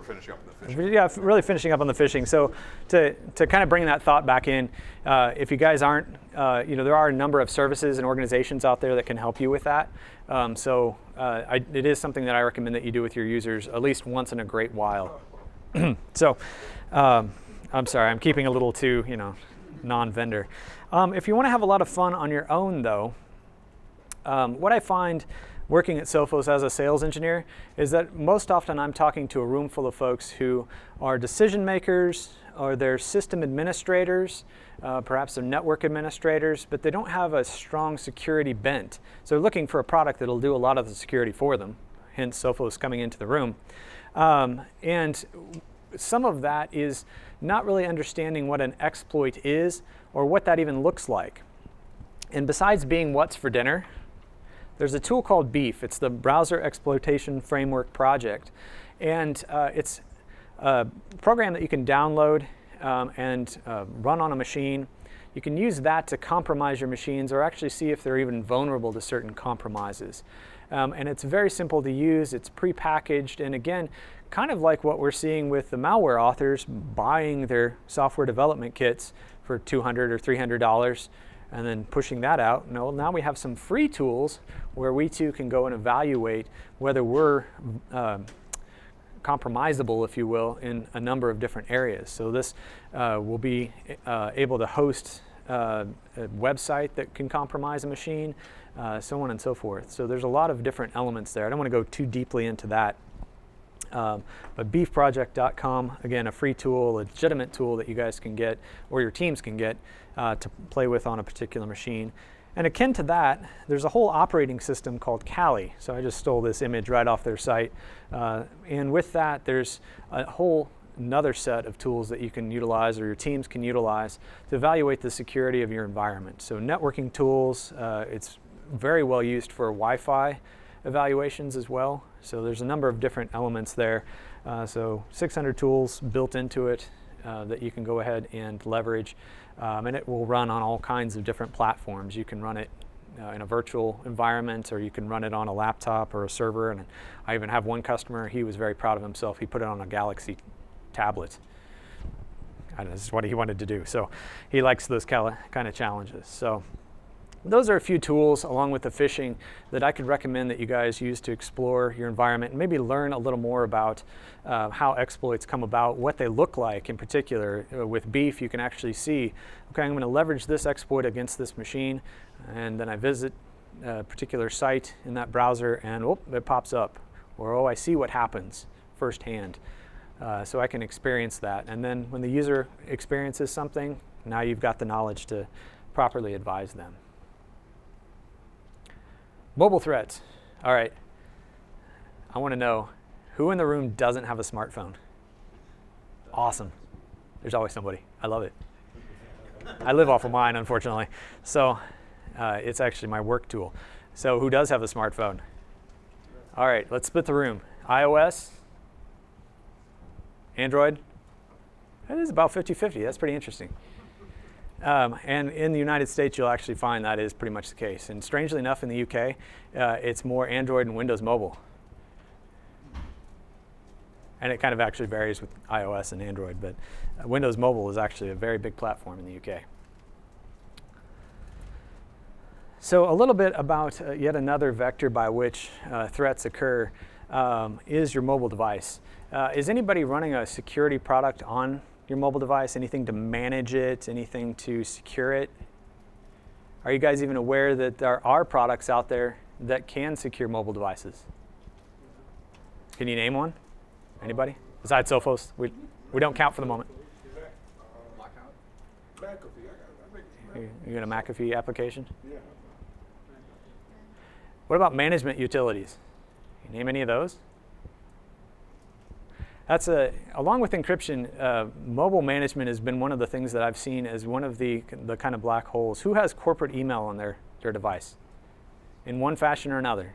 finishing up on the phishing. Yeah, really finishing up on the phishing. So to kind of bring that thought back in, if you guys aren't, there are a number of services and organizations out there that can help you with that. It is something that I recommend that you do with your users at least once in a great while. So I'm sorry, I'm keeping a little too, non-vendor. If you want to have a lot of fun on your own, though, what I find working at Sophos as a sales engineer is that most often I'm talking to a room full of folks who are decision makers, or they're system administrators, perhaps they're network administrators, but they don't have a strong security bent. So they're looking for a product that'll do a lot of the security for them, hence Sophos coming into the room. And some of that is not really understanding what an exploit is or what that even looks like. And besides being what's for dinner, there's a tool called Beef. It's the Browser Exploitation Framework project. And it's a program that you can download and run on a machine. You can use that to compromise your machines or actually see if they're even vulnerable to certain compromises. And it's very simple to use. It's prepackaged. And again, kind of like what we're seeing with the malware authors buying their software development kits for $200 or $300 and then pushing that out. No, now we have some free tools where we too can go and evaluate whether we're compromisable, if you will, in a number of different areas. So this will be able to host a website that can compromise a machine, so on and so forth. So there's a lot of different elements there. I don't want to go too deeply into that. But beefproject.com, again, a free tool, a legitimate tool that you guys can get, or your teams can get, to play with on a particular machine. And akin to that, there's a whole operating system called Kali. So I just stole this image right off their site. And with that, there's a whole another set of tools that you can utilize or your teams can utilize to evaluate the security of your environment. So networking tools, it's very well used for Wi-Fi evaluations as well. So there's a number of different elements there. So 600 tools built into it that you can go ahead and leverage. And it will run on all kinds of different platforms. You can run it in a virtual environment, or you can run it on a laptop or a server. And I even have one customer, he was very proud of himself. He put it on a Galaxy tablet. This is what he wanted to do. So he likes those kind of challenges. So those are a few tools, along with the phishing, that I could recommend that you guys use to explore your environment and maybe learn a little more about how exploits come about, what they look like in particular. With Beef, you can actually see, okay, I'm going to leverage this exploit against this machine, and then I visit a particular site in that browser, and it pops up. Or, I see what happens firsthand. So I can experience that. And then when the user experiences something, now you've got the knowledge to properly advise them. Mobile threats. All right. I want to know who in the room doesn't have a smartphone? Awesome. There's always somebody. I love it. I live off of mine, unfortunately. So it's actually my work tool. So who does have a smartphone? All right, let's split the room. iOS? Android? It is about 50-50. That's pretty interesting. And in the United States, you'll actually find that is pretty much the case. And strangely enough, in the UK, it's more Android and Windows Mobile. And it kind of actually varies with iOS and Android, but Windows Mobile is actually a very big platform in the UK. So a little bit about yet another vector by which threats occur is your mobile device. Is anybody running a security product on your mobile device? Anything to manage it? Anything to secure it? Are you guys even aware that there are products out there that can secure mobile devices? Can you name one? Anybody? Besides Sophos, we don't count for the moment. You got a McAfee application? Yeah. What about management utilities? Can you name any of those? That's along with encryption, mobile management has been one of the things that I've seen as one of the kind of black holes. Who has corporate email on their device in one fashion or another?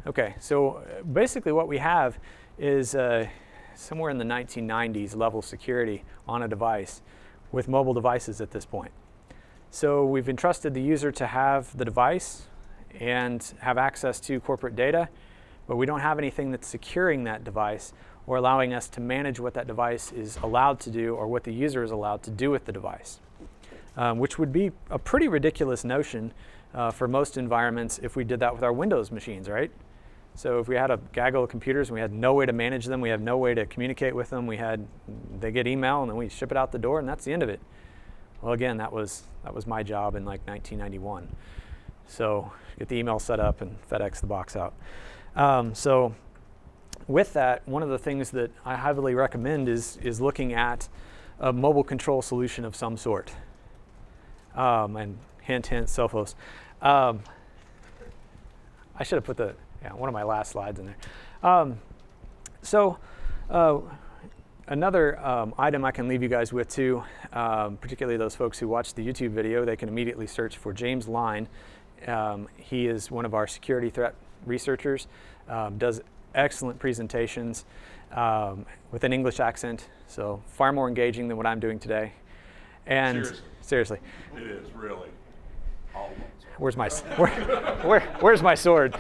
Okay, so basically what we have is somewhere in the 1990s level security on a device with mobile devices at this point. So we've entrusted the user to have the device and have access to corporate data. but we don't have anything that's securing that device or allowing us to manage what that device is allowed to do or what the user is allowed to do with the device, which would be a pretty ridiculous notion for most environments if we did that with our Windows machines, right? So if we had a gaggle of computers and we had no way to manage them, we have no way to communicate with them, they get email and then we ship it out the door and that's the end of it. Well, again, that was my job in like 1991. So get the email set up and FedEx the box out. So with that, one of the things that I heavily recommend is looking at a mobile control solution of some sort. And hint, hint, Sophos. I should have put one of my last slides in there. Another item I can leave you guys with too, particularly those folks who watch the YouTube video, they can immediately search for James Line. He is one of our security threat researchers, does excellent presentations with an English accent, so far more engaging than what I'm doing today. And seriously. It is, really. Where's my sword?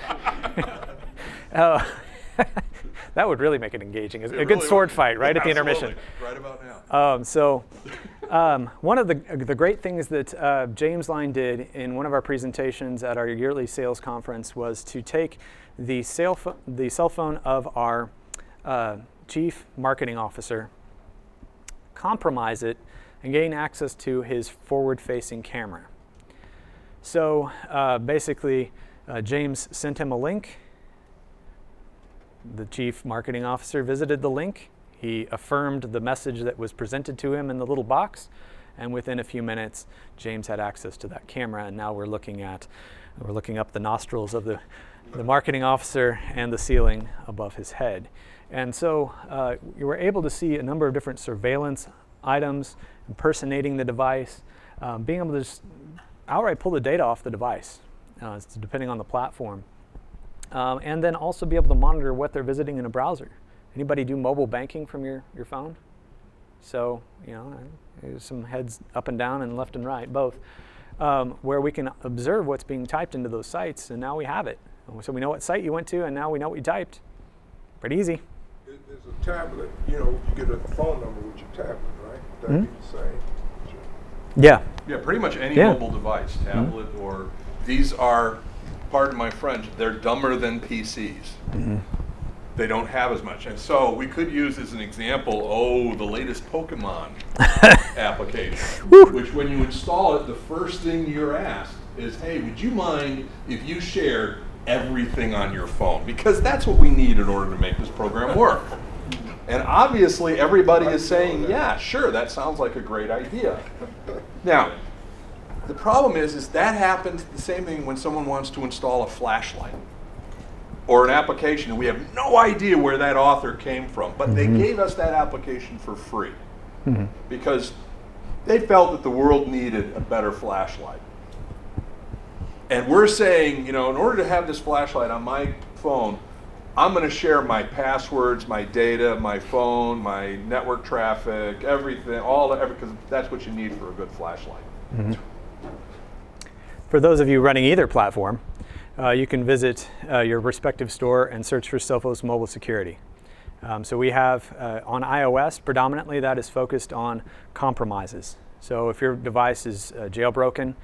That would really make it engaging. A good sword fight right at the intermission. Right about now. One of the great things that James Line did in one of our presentations at our yearly sales conference was to take the cell phone of our chief marketing officer, compromise it, and gain access to his forward-facing camera. So basically, James sent him a link. The chief marketing officer visited the link. He affirmed the message that was presented to him in the little box, and within a few minutes, James had access to that camera. And now we're looking up the nostrils of the marketing officer and the ceiling above his head. And so you were able to see a number of different surveillance items, impersonating the device, being able to just outright pull the data off the device, depending on the platform. And then also be able to monitor what they're visiting in a browser. Anybody do mobile banking from your phone? So, there's some heads up and down and left and right, both, where we can observe what's being typed into those sites, and now we have it. So we know what site you went to, and now we know what you typed. Pretty easy. There's a tablet, you get a phone number with your tablet, right? That'd be the same. Yeah. Yeah, pretty much any mobile device, tablet, or these are, pardon my French, they're dumber than PCs. They don't have as much. And so we could use as an example, the latest Pokemon application, which when you install it, the first thing you're asked is, hey, would you mind if you shared everything on your phone? Because that's what we need in order to make this program work. And obviously everybody is saying, yeah, sure, that sounds like a great idea. Now, the problem is that happens the same thing when someone wants to install a flashlight or an application, and we have no idea where that author came from, but they gave us that application for free because they felt that the world needed a better flashlight. And we're saying, in order to have this flashlight on my phone, I'm going to share my passwords, my data, my phone, my network traffic, everything, because that's what you need for a good flashlight. For those of you running either platform, you can visit your respective store and search for Sophos Mobile Security. So we have on iOS, predominantly that is focused on compromises. So if your device is jailbroken,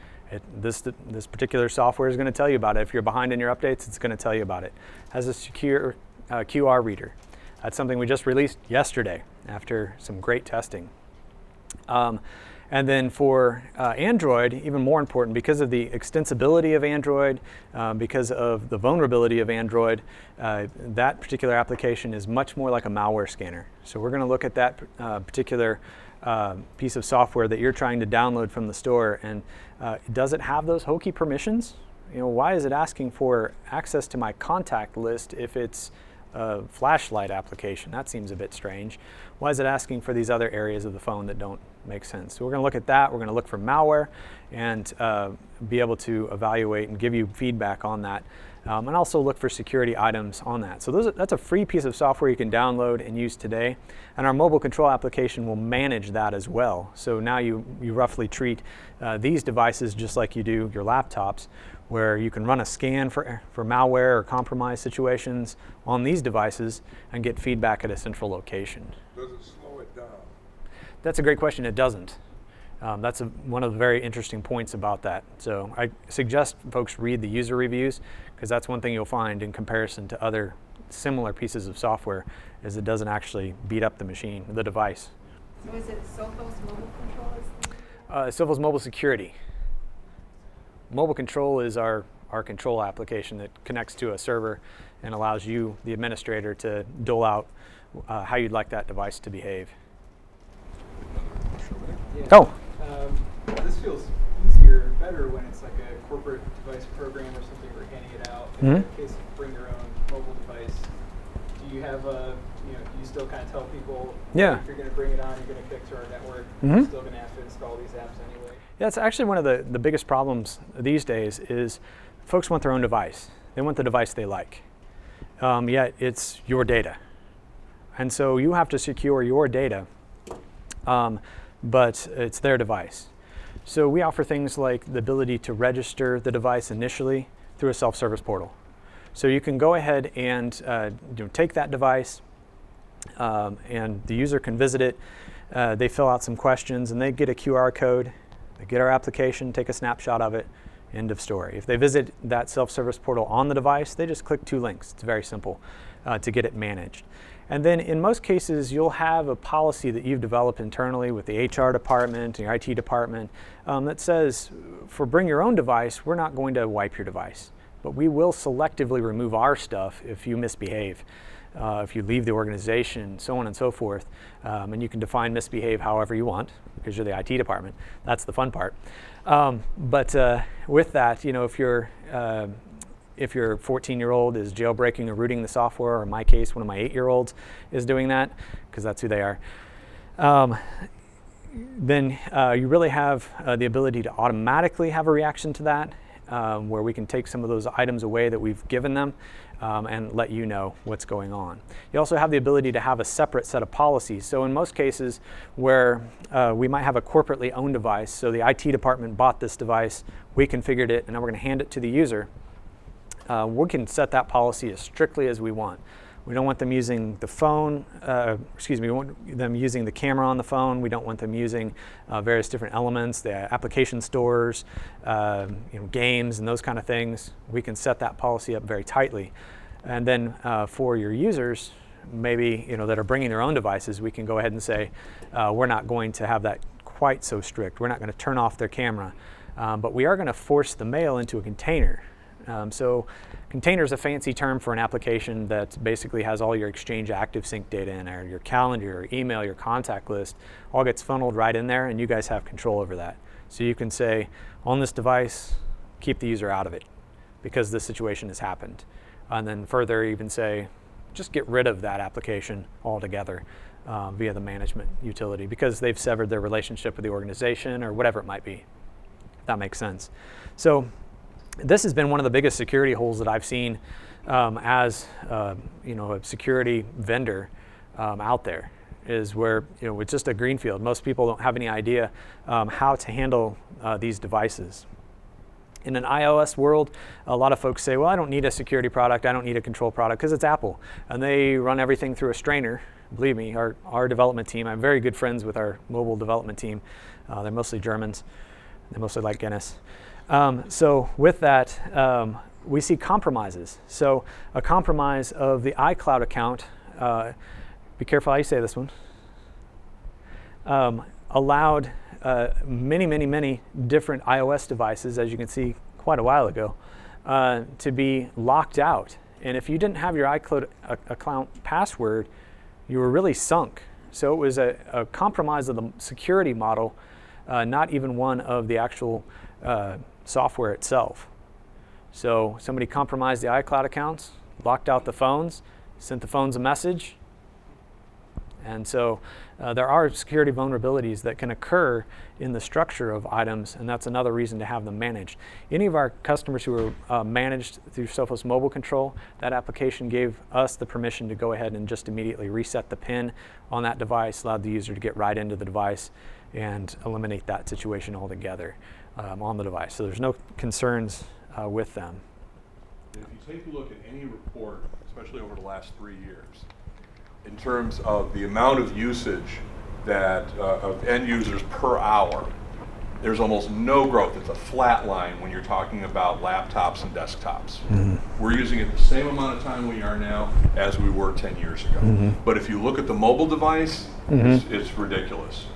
this particular software is going to tell you about it. If you're behind in your updates, it's going to tell you about it. It has a secure QR reader. That's something we just released yesterday after some great testing. And then for Android, even more important, because of the extensibility of Android, because of the vulnerability of Android, that particular application is much more like a malware scanner. So we're going to look at that particular piece of software that you're trying to download from the store, and does it have those hokey permissions? Why is it asking for access to my contact list if it's a flashlight application? That seems a bit strange. Why is it asking for these other areas of the phone that don't makes sense. So we're going to look at that. We're going to look for malware and be able to evaluate and give you feedback on that. And also look for security items on that. So that's a free piece of software you can download and use today. And our mobile control application will manage that as well. So now you roughly treat these devices just like you do your laptops, where you can run a scan for malware or compromised situations on these devices and get feedback at a central location. Does it slow it down? That's a great question. It doesn't. That's one of the very interesting points about that. So I suggest folks read the user reviews, because that's one thing you'll find in comparison to other similar pieces of software, is it doesn't actually beat up the machine, the device. So is it Sophos mobile control? Sophos Mobile Security. Mobile control is our control application that connects to a server and allows you, the administrator, to dole out how you'd like that device to behave. Yeah. Oh. This feels easier and better when it's like a corporate device program or something we're handing it out. In the case of bring your own mobile device, do you have do you still kind of tell people if you're going to bring it on, you're going to connect to our network, you're still going to have to install these apps anyway? Yeah, it's actually one of the biggest problems these days is folks want their own device. They want the device they like. Yet it's your data. And so you have to secure your data, but it's their device. So we offer things like the ability to register the device initially through a self-service portal. So you can go ahead and take that device, and the user can visit it. They fill out some questions, and they get a QR code. They get our application, take a snapshot of it, end of story. If they visit that self-service portal on the device, they just click 2 links. It's very simple to get it managed. And then in most cases, you'll have a policy that you've developed internally with the HR department, your IT department, that says, for bring your own device, we're not going to wipe your device, but we will selectively remove our stuff if you misbehave, if you leave the organization, so on and so forth. And you can define misbehave however you want, because you're the IT department. That's the fun part. But with that, if your 14-year-old is jailbreaking or rooting the software, or in my case, one of my 8-year-olds is doing that, because that's who they are, then you really have the ability to automatically have a reaction to that, where we can take some of those items away that we've given them and let you know what's going on. You also have the ability to have a separate set of policies. So in most cases where we might have a corporately owned device, so the IT department bought this device, we configured it, and now we're going to hand it to the user, we can set that policy as strictly as we want. We don't want them using the phone, we want them using the camera on the phone. We don't want them using various different elements, the application stores, games and those kind of things. We can set that policy up very tightly. And then for your users, maybe that are bringing their own devices, we can go ahead and say, we're not going to have that quite so strict. We're not going to turn off their camera, but we are going to force the mail into a container. So container is a fancy term for an application that basically has all your Exchange Active Sync data in there, your calendar, your email, your contact list, all gets funneled right in there, and you guys have control over that. So you can say, on this device, keep the user out of it, because this situation has happened. And then further even say, just get rid of that application altogether via the management utility, because they've severed their relationship with the organization or whatever it might be. If that makes sense. So this has been one of the biggest security holes that I've seen as a security vendor out there, is where it's just a greenfield. Most people don't have any idea how to handle these devices. In an iOS world, a lot of folks say, well, I don't need a security product, I don't need a control product, because it's Apple, and they run everything through a strainer. Believe me, our development team, I'm very good friends with our mobile development team. They're mostly Germans. They mostly like Guinness. So with that, we see compromises. So a compromise of the iCloud account, be careful how you say this one, allowed many different iOS devices, as you can see quite a while ago, to be locked out. And if you didn't have your iCloud account password, you were really sunk. So it was a compromise of the security model, not even one of the actual software itself. So somebody compromised the iCloud accounts, locked out the phones, sent the phones a message, And so there are security vulnerabilities that can occur in the structure of items, and that's another reason to have them managed. Any of our customers who are managed through Sophos Mobile Control, that application gave us the permission to go ahead and just immediately reset the PIN on that device, allowed the user to get right into the device and eliminate that situation altogether on the device. So there's no concerns with them. If you take a look at any report, especially over the last 3 years, in terms of the amount of usage that of end users per hour, there's almost no growth. It's a flat line when you're talking about laptops and desktops. We're using it the same amount of time we are now as we were 10 years ago. But if you look at the mobile device, it's ridiculous.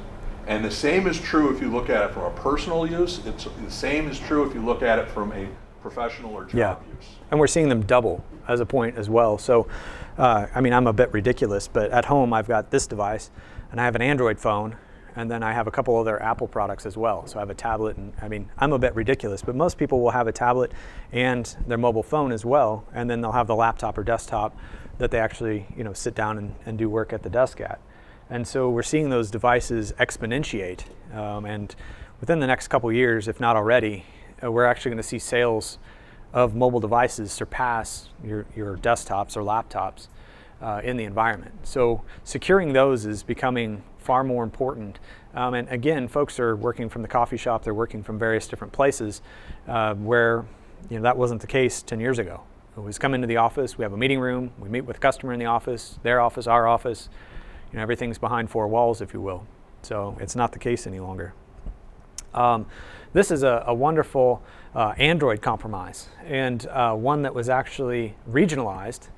And the same is true if you look at it from a personal use. The same is true if you look at it from a professional or job use. And we're seeing them double as a point as well. So, I mean, I'm a bit ridiculous, but at home I've got this device, and I have an Android phone, and then I have a couple other Apple products as well. So I have a tablet, and I mean, I'm a bit ridiculous, but most people will have a tablet and their mobile phone as well, and then they'll have the laptop or desktop that they actually, you know, sit down and do work at the desk at. And so we're seeing those devices exponentiate, and within the next couple years, if not already, we're actually going to see sales of mobile devices surpass your desktops or laptops in the environment. So securing those is becoming far more important. And again, folks are working from the coffee shop, they're working from various different places where, you know, that wasn't the case 10 years ago. It was come into the office, we have a meeting room, we meet with the customer in the office, their office, our office, you know, everything's behind four walls, if you will. So it's not the case any longer. This is a wonderful Android compromise, and one that was actually regionalized.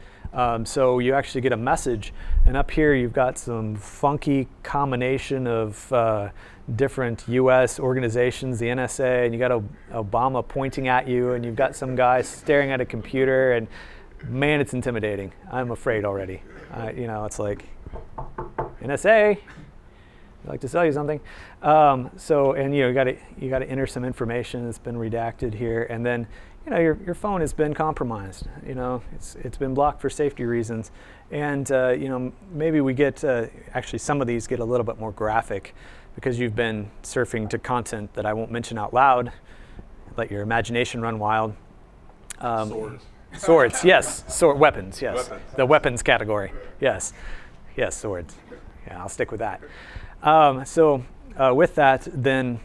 So you actually get a message, and up here you've got some funky combination of different US organizations, the NSA, and you got Obama pointing at you, and you've got some guy staring at a computer, and man, it's intimidating. I'm afraid already. You know, it's like, NSA, I'd like to sell you something. So, and you know, you got to enter some information that's been redacted here, and then, you know, your phone has been compromised. You know, it's been blocked for safety reasons, and you know, maybe we get actually some of these get a little bit more graphic because you've been surfing to content that I won't mention out loud. Let your imagination run wild. Swords, yes. Weapons, yes. Weapons. The weapons category, yes. Yes, swords. Yeah, I'll stick with that. So with that, then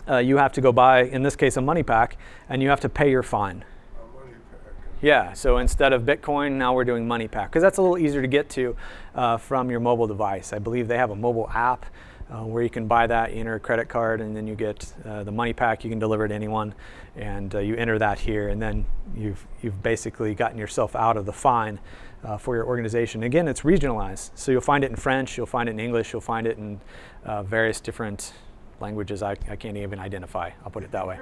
you have to go buy, in this case, a money pack, and you have to pay your fine. A money pack. Yeah, so instead of Bitcoin, now we're doing money pack, because that's a little easier to get to from your mobile device. I believe they have a mobile app where you can buy that, you enter a credit card, and then you get the money pack. You can deliver to anyone, and you enter that here, and then you've basically gotten yourself out of the fine for your organization. Again, it's regionalized, so you'll find it in French, you'll find it in English, you'll find it in various different languages I can't even identify. I'll put it that way.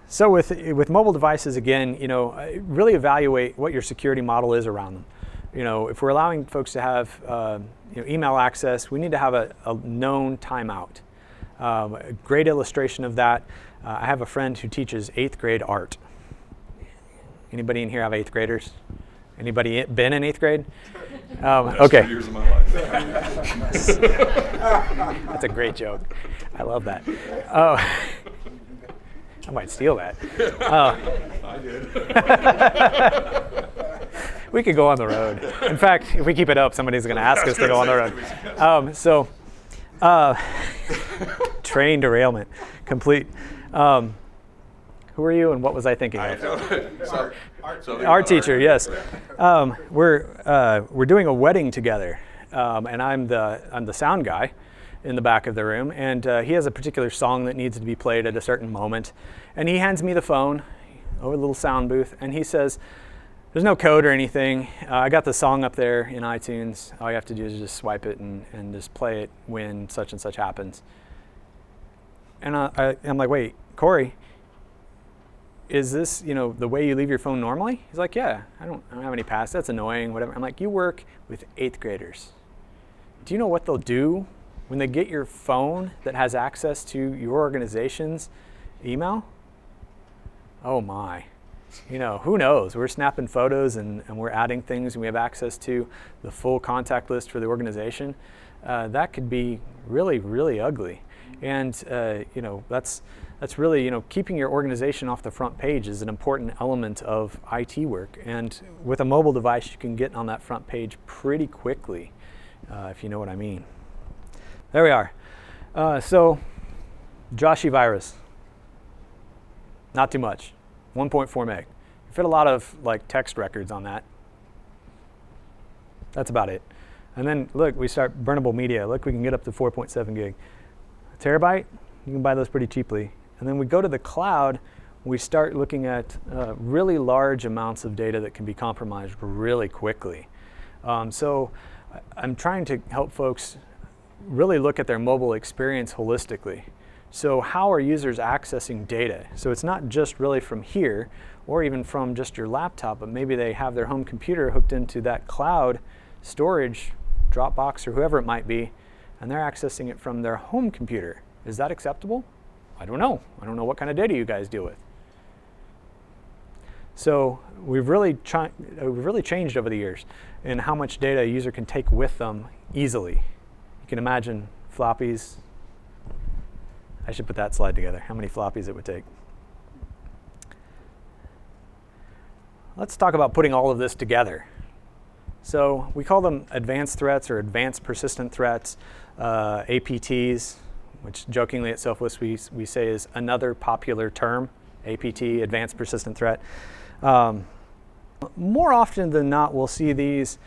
So with mobile devices, again, you know, really evaluate what your security model is around them. You know, if we're allowing folks to have you know, email access, we need to have a known timeout. A great illustration of that, I have a friend who teaches 8th grade art. Anybody in here have 8th graders? Anybody been in 8th grade? Okay. 3 years of my life. That's a great joke. I love that. I might steal that. I did. We could go on the road. In fact, if we keep it up, somebody's going to ask us to go on the road. Train derailment, complete. Who are you, and what was I thinking of? Sorry. Art teacher, yes. We're doing a wedding together, and I'm the sound guy in the back of the room, and he has a particular song that needs to be played at a certain moment, and he hands me the phone over the little sound booth, and he says, "There's no code or anything. I got the song up there in iTunes. All you have to do is just swipe it and just play it when such and such happens." And I'm like, "Wait, Corey, is this, you know, the way you leave your phone normally?" He's like, "Yeah, I don't have any past. That's annoying, whatever." I'm like, "You work with 8th graders. Do you know what they'll do when they get your phone that has access to your organization's email? Oh my. You know, who knows? We're snapping photos and we're adding things, and we have access to the full contact list for the organization. That could be really, really ugly. And you know, that's really, you know, keeping your organization off the front page is an important element of IT work. And with a mobile device, you can get on that front page pretty quickly, if you know what I mean. There we are. So, Joshi virus. Not too much. 1.4 meg. You fit a lot of like text records on that. That's about it. And then look, we start burnable media. Look, we can get up to 4.7 gig. A terabyte, you can buy those pretty cheaply. And then we go to the cloud, we start looking at really large amounts of data that can be compromised really quickly. So I'm trying to help folks really look at their mobile experience holistically. So how are users accessing data? So it's not just really from here or even from just your laptop, but maybe they have their home computer hooked into that cloud storage, Dropbox or whoever it might be, and they're accessing it from their home computer. Is that acceptable? I don't know. I don't know what kind of data you guys deal with. So we've really changed over the years in how much data a user can take with them easily. You can imagine floppies. I should put that slide together, how many floppies it would take. Let's talk about putting all of this together. So we call them advanced threats or advanced persistent threats, APTs, which jokingly at Sophos we say is another popular term, APT, advanced persistent threat. More often than not, we'll see these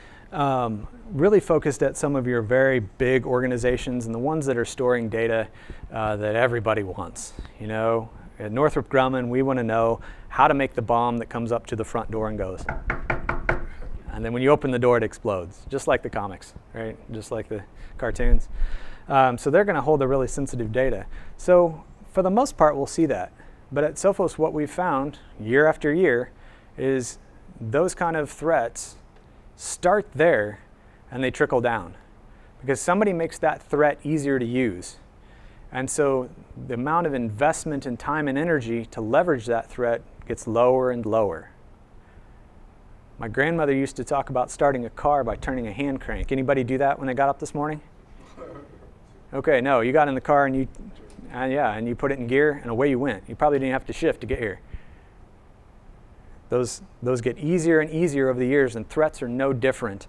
really focused at some of your very big organizations and the ones that are storing data that everybody wants. You know, at Northrop Grumman, we want to know how to make the bomb that comes up to the front door and goes. And then when you open the door, it explodes, just like the comics, right? Just like the cartoons. So they're going to hold the really sensitive data. So for the most part, we'll see that. But at Sophos, what we've found year after year is those kind of threats start there and they trickle down because somebody makes that threat easier to use. And so the amount of investment in time and energy to leverage that threat gets lower and lower. My grandmother used to talk about starting a car by turning a hand crank. Anybody do that when they got up this morning? Okay, no, you got in the car and you put it in gear and away you went. You probably didn't have to shift to get here. Those get easier and easier over the years, and threats are no different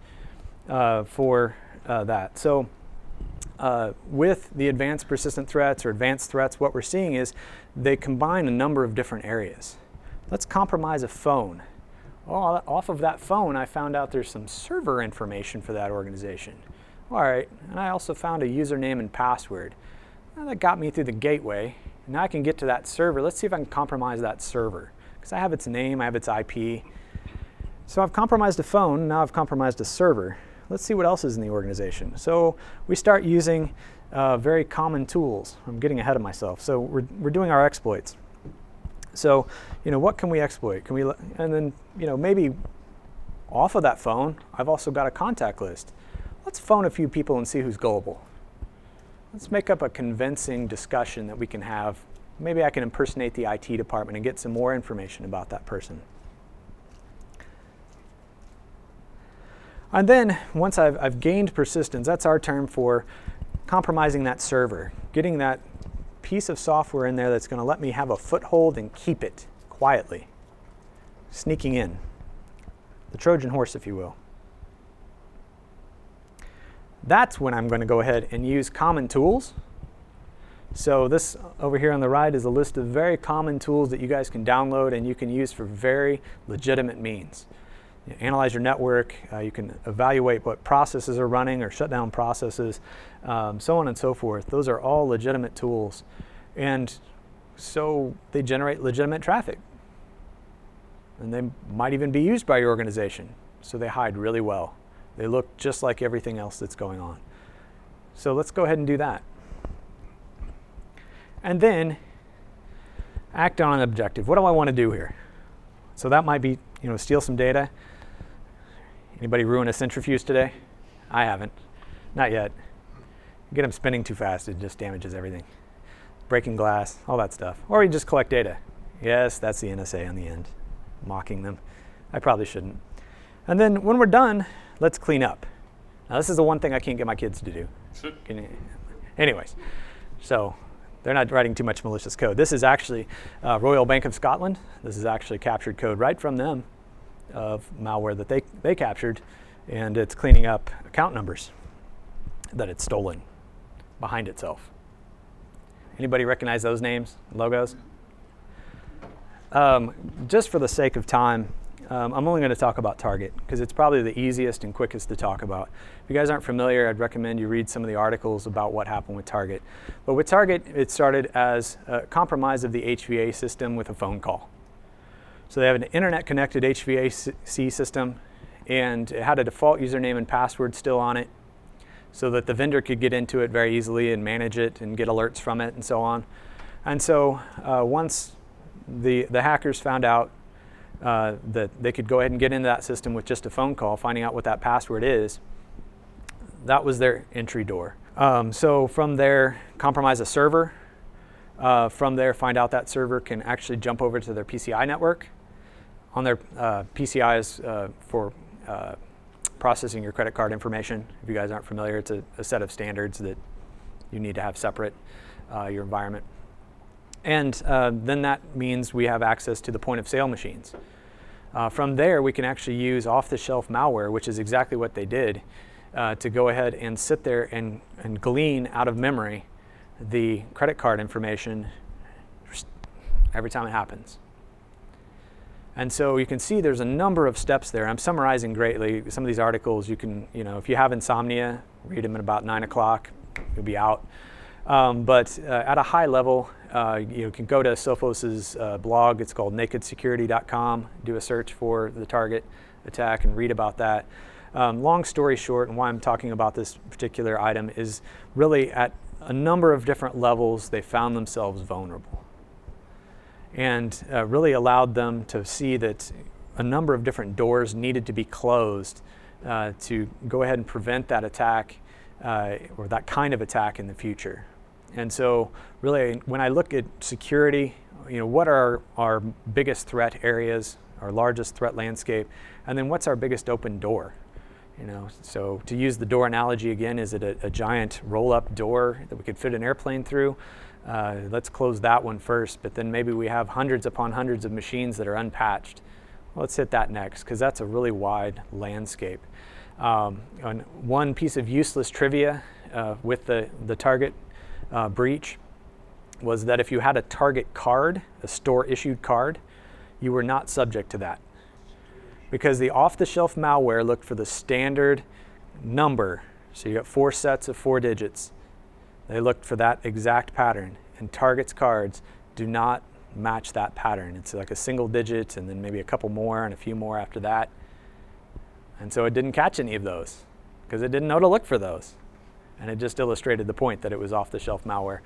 for that. So with the advanced persistent threats or advanced threats, what we're seeing is they combine a number of different areas. Let's compromise a phone. Well, off of that phone, I found out there's some server information for that organization. All right, and I also found a username and password. Well, that got me through the gateway. Now I can get to that server. Let's see if I can compromise that server. Because I have its name, I have its IP. So I've compromised a phone, now I've compromised a server. Let's see what else is in the organization. So we start using very common tools. I'm getting ahead of myself. So we're doing our exploits. So, you know, what can we exploit? And then, you know, maybe off of that phone, I've also got a contact list. Let's phone a few people and see who's gullible. Let's make up a convincing discussion that we can have. Maybe I can impersonate the IT department and get some more information about that person. And then once I've gained persistence, that's our term for compromising that server, getting that piece of software in there that's going to let me have a foothold and keep it quietly, sneaking in, the Trojan horse, if you will. That's when I'm going to go ahead and use common tools. So this over here on the right is a list of very common tools that you guys can download and you can use for very legitimate means. You analyze your network, you can evaluate what processes are running or shut down processes, so on and so forth. Those are all legitimate tools. And so they generate legitimate traffic. And they might even be used by your organization. So they hide really well. They look just like everything else that's going on. So let's go ahead and do that. And then act on an objective. What do I want to do here? So that might be, you know, steal some data. Anybody ruin a centrifuge today? I haven't. Not yet. Get them spinning too fast, it just damages everything. Breaking glass, all that stuff. Or you just collect data. Yes, that's the NSA on the end. mocking them. I probably shouldn't. And then when we're done, let's clean up. Now this is the one thing I can't get my kids to do. Anyways, so they're not writing too much malicious code. This is actually Royal Bank of Scotland. This is actually captured code right from them of malware that they captured, and it's cleaning up account numbers that it's stolen behind itself. Anybody recognize those names, logos? Just for the sake of time, I'm only going to talk about Target because it's probably the easiest and quickest to talk about. If you guys aren't familiar, I'd recommend you read some of the articles about what happened with Target. But with Target, it started as a compromise of the HVA system with a phone call. So they have an internet-connected HVAC system, and it had a default username and password still on it so that the vendor could get into it very easily and manage it and get alerts from it and so on. And so once the hackers found out that they could go ahead and get into that system with just a phone call, finding out what that password is, that was their entry door. So from there, compromise a server. From there, find out that server can actually jump over to their PCI network. On their PCI is for processing your credit card information. If you guys aren't familiar, it's a set of standards that you need to have separate your environment. And then that means we have access to the point of sale machines. From there, we can actually use off-the-shelf malware, which is exactly what they did, to go ahead and sit there and glean out of memory the credit card information every time it happens. And so you can see there's a number of steps there. I'm summarizing greatly. Some of these articles you can, if you have insomnia, read them at about 9 o'clock, you'll be out. But at a high level, you can go to Sophos's blog. It's called nakedsecurity.com. Do a search for the Target attack and read about that. Long story short, and why I'm talking about this particular item is really at a number of different levels, they found themselves vulnerable. And really allowed them to see that a number of different doors needed to be closed to go ahead and prevent that attack or that kind of attack in the future. And so really, when I look at security, what are our biggest threat areas, our largest threat landscape, and then what's our biggest open door? So to use the door analogy again, is it a giant roll-up door that we could fit an airplane through? Let's close that one first, but then maybe we have hundreds upon hundreds of machines that are unpatched. Well, let's hit that next, because that's a really wide landscape. And one piece of useless trivia with the Target breach was that if you had a Target card, a store-issued card, you were not subject to that. Because the off-the-shelf malware looked for the standard number. So you got 4 sets of 4 digits. They looked for that exact pattern. And Target's cards do not match that pattern. It's like a single digit and then maybe a couple more and a few more after that. And so it didn't catch any of those because it didn't know to look for those. And it just illustrated the point that it was off-the-shelf malware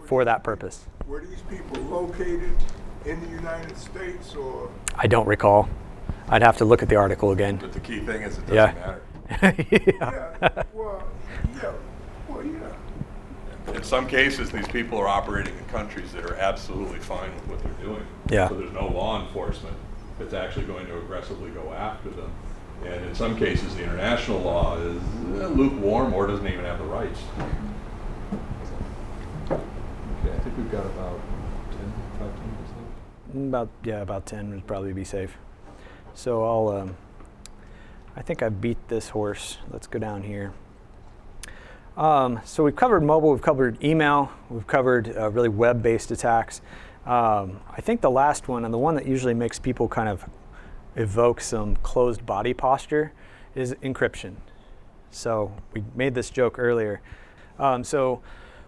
for that purpose. Were these people located in the United States or? I don't recall. I'd have to look at the article again. But the key thing is it doesn't matter. Yeah. In some cases, these people are operating in countries that are absolutely fine with what they're doing. Yeah. So there's no law enforcement that's actually going to aggressively go after them. And in some cases, the international law is lukewarm or doesn't even have the rights. Okay, I think we've got about 10%. About 10 would probably be safe. So I think I beat this horse. Let's go down here. So we've covered mobile, we've covered email, we've covered really web-based attacks. I think the last one, and the one that usually makes people kind of evoke some closed body posture, is encryption. So we made this joke earlier. So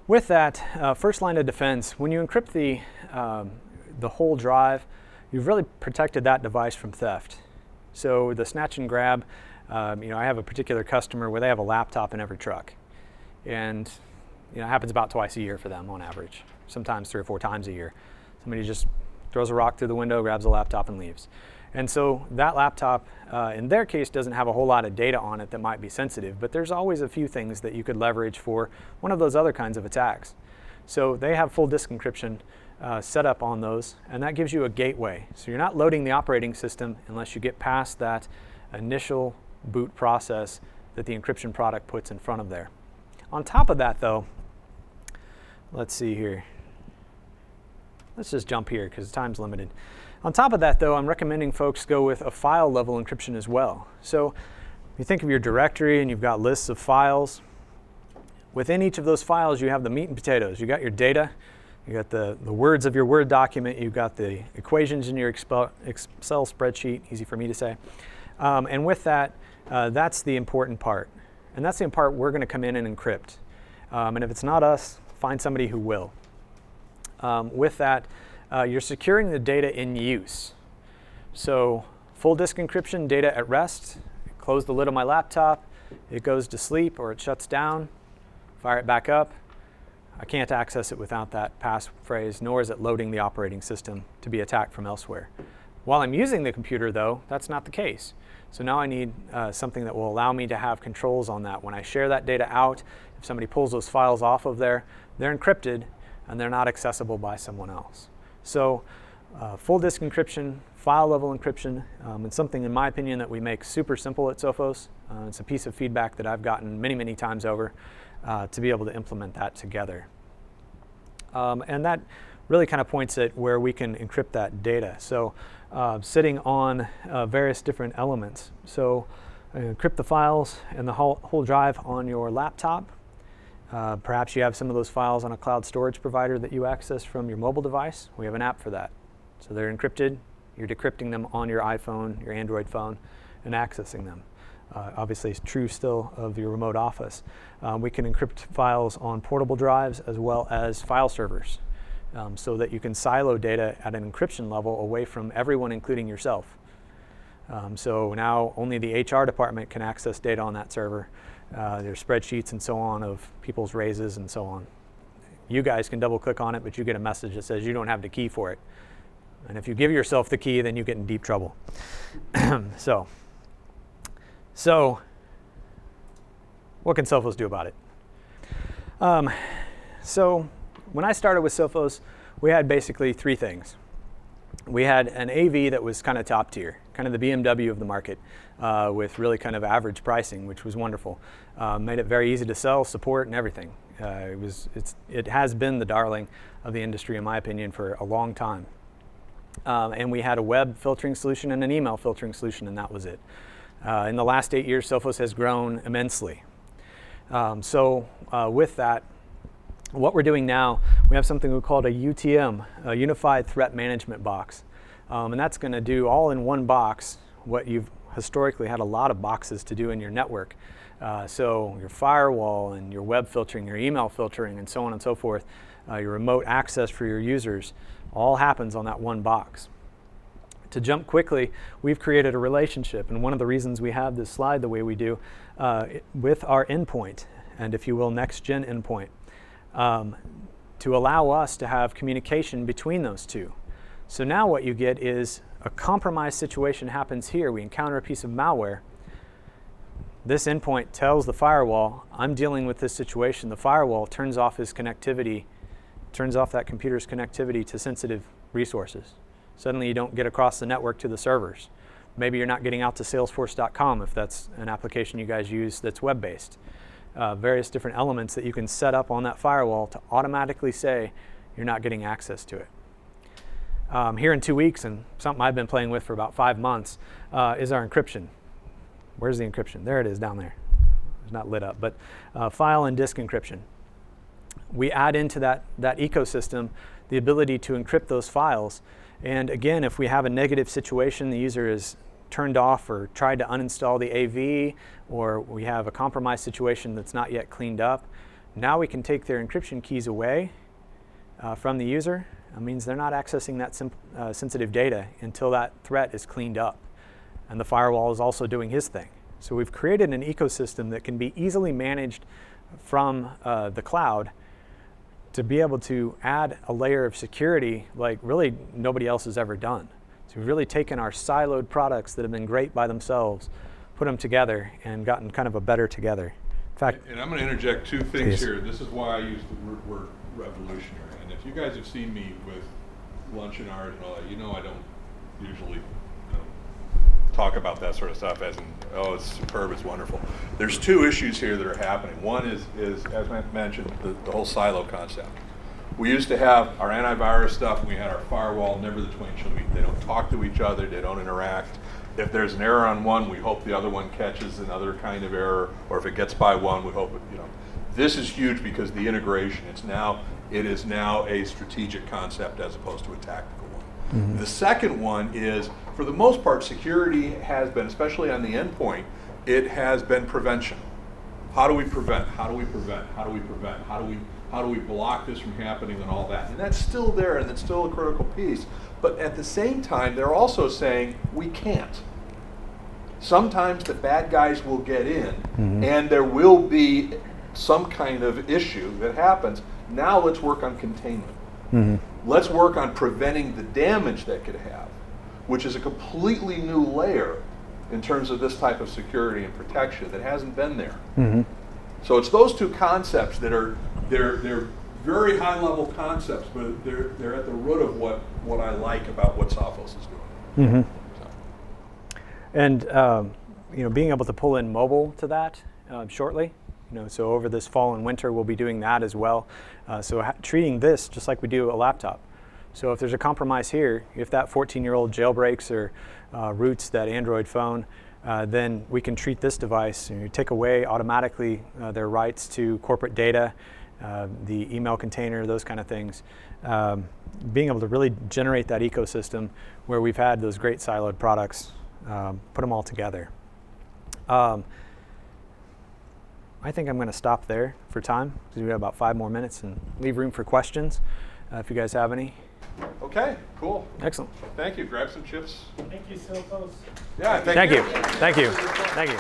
with that, first line of defense, when you encrypt the whole drive, you've really protected that device from theft. So the snatch and grab, I have a particular customer where they have a laptop in every truck. And it happens about twice a year for them on average, sometimes 3 or 4 times a year. Somebody just throws a rock through the window, grabs a laptop and leaves. And so that laptop, in their case, doesn't have a whole lot of data on it that might be sensitive, but there's always a few things that you could leverage for one of those other kinds of attacks. So they have full disk encryption set up on those, and that gives you a gateway. So you're not loading the operating system unless you get past that initial boot process that the encryption product puts in front of there. On top of that, though, let's see here. Let's just jump here because time's limited. On top of that, though, I'm recommending folks go with a file level encryption as well. So if you think of your directory and you've got lists of files, within each of those files you have the meat and potatoes. You got your data, you got the words of your Word document, you've got the equations in your Excel spreadsheet, easy for me to say. And with that, that's the important part. And that's the part we're going to come in and encrypt. And if it's not us, find somebody who will. With that, you're securing the data in use. So full disk encryption, data at rest, close the lid on my laptop, it goes to sleep or it shuts down, fire it back up. I can't access it without that passphrase, nor is it loading the operating system to be attacked from elsewhere. While I'm using the computer, though, that's not the case. So now I need something that will allow me to have controls on that. When I share that data out, if somebody pulls those files off of there, they're encrypted and they're not accessible by someone else. So full disk encryption, file level encryption, it's something in my opinion that we make super simple at Sophos. It's a piece of feedback that I've gotten many, many times over to be able to implement that together. And that really kind of points at where we can encrypt that data. So sitting on various different elements. So encrypt the files and the whole drive on your laptop. Perhaps you have some of those files on a cloud storage provider that you access from your mobile device. We have an app for that. So they're encrypted. You're decrypting them on your iPhone, your Android phone, and accessing them. Obviously, it's true still of your remote office. We can encrypt files on portable drives as well as file servers so that you can silo data at an encryption level away from everyone, including yourself. So now only the HR department can access data on that server. There's spreadsheets and so on of people's raises and so on. You guys can double click on it, but you get a message that says you don't have the key for it. And if you give yourself the key, then you get in deep trouble. So what can Sophos do about it? So when I started with Sophos, we had basically three things. We had an AV that was kind of top tier, kind of the BMW of the market, with really kind of average pricing, which was wonderful. Made it very easy to sell, support, and everything. It has been the darling of the industry, in my opinion, for a long time. And we had a web filtering solution and an email filtering solution, and that was it. In the last 8 years, Sophos has grown immensely. With that, what we're doing now, we have something we call a UTM, a Unified Threat Management Box. And that's going to do all in one box what you've historically had a lot of boxes to do in your network. So your firewall and your web filtering, your email filtering, and so on and so forth, your remote access for your users, all happens on that one box. To jump quickly, we've created a relationship, and one of the reasons we have this slide the way we do with our endpoint, and if you will, next-gen endpoint, to allow us to have communication between those two. So now what you get is a compromised situation happens here. We encounter a piece of malware. This endpoint tells the firewall, I'm dealing with this situation. The firewall turns off his connectivity, turns off that computer's connectivity to sensitive resources. Suddenly you don't get across the network to the servers. Maybe you're not getting out to salesforce.com if that's an application you guys use that's web-based. Various different elements that you can set up on that firewall to automatically say you're not getting access to it. Here in 2 weeks, and something I've been playing with for about 5 months, is our encryption. Where's the encryption? There it is down there. It's not lit up, but file and disk encryption. We add into that ecosystem the ability to encrypt those files. And again, if we have a negative situation, the user is turned off or tried to uninstall the AV, or we have a compromised situation that's not yet cleaned up, now we can take their encryption keys away from the user. That means they're not accessing that sensitive data until that threat is cleaned up. And the firewall is also doing his thing. So we've created an ecosystem that can be easily managed from the cloud to be able to add a layer of security like really nobody else has ever done. So we've really taken our siloed products that have been great by themselves, put them together, and gotten kind of a better together. In fact, and I'm going to interject two things please. here. This is why I use the word revolutionary. And if you guys have seen me with lunch and art and all that, you know I don't usually talk about that sort of stuff as in, oh, it's superb, it's wonderful. There's two issues here that are happening. One is as I mentioned, the whole silo concept. We used to have our antivirus stuff, and we had our firewall, never the twain shall meet. They don't talk to each other, they don't interact. If there's an error on one, we hope the other one catches another kind of error, or if it gets by one, we hope it, This is huge because the integration, it is now a strategic concept as opposed to a tactical one. Mm-hmm. The second one is, for the most part, security has been, especially on the endpoint, it has been prevention. How do we prevent? How do we prevent? How do we prevent? How do we block this from happening and all that? And that's still there, and it's still a critical piece. But at the same time, they're also saying we can't. Sometimes the bad guys will get in, mm-hmm. and there will be some kind of issue that happens. Now let's work on containment. Mm-hmm. Let's work on preventing the damage that could have, which is a completely new layer in terms of this type of security and protection that hasn't been there. Mm-hmm. So it's those two concepts that are they're very high level concepts, but they're at the root of what I like about what Sophos is doing. Mm-hmm. And being able to pull in mobile to that shortly. So over this fall and winter, we'll be doing that as well. Treating this just like we do a laptop. So if there's a compromise here, if that 14-year-old jailbreaks or roots that Android phone, then we can treat this device and take away automatically their rights to corporate data, the email container, those kind of things. Being able to really generate that ecosystem where we've had those great siloed products, put them all together. I think I'm going to stop there for time because we have about 5 more minutes and leave room for questions if you guys have any. Okay, cool. Excellent. Thank you. Grab some chips. Thank you, Sophos. Yeah, Thank you. Thank you. Thank you.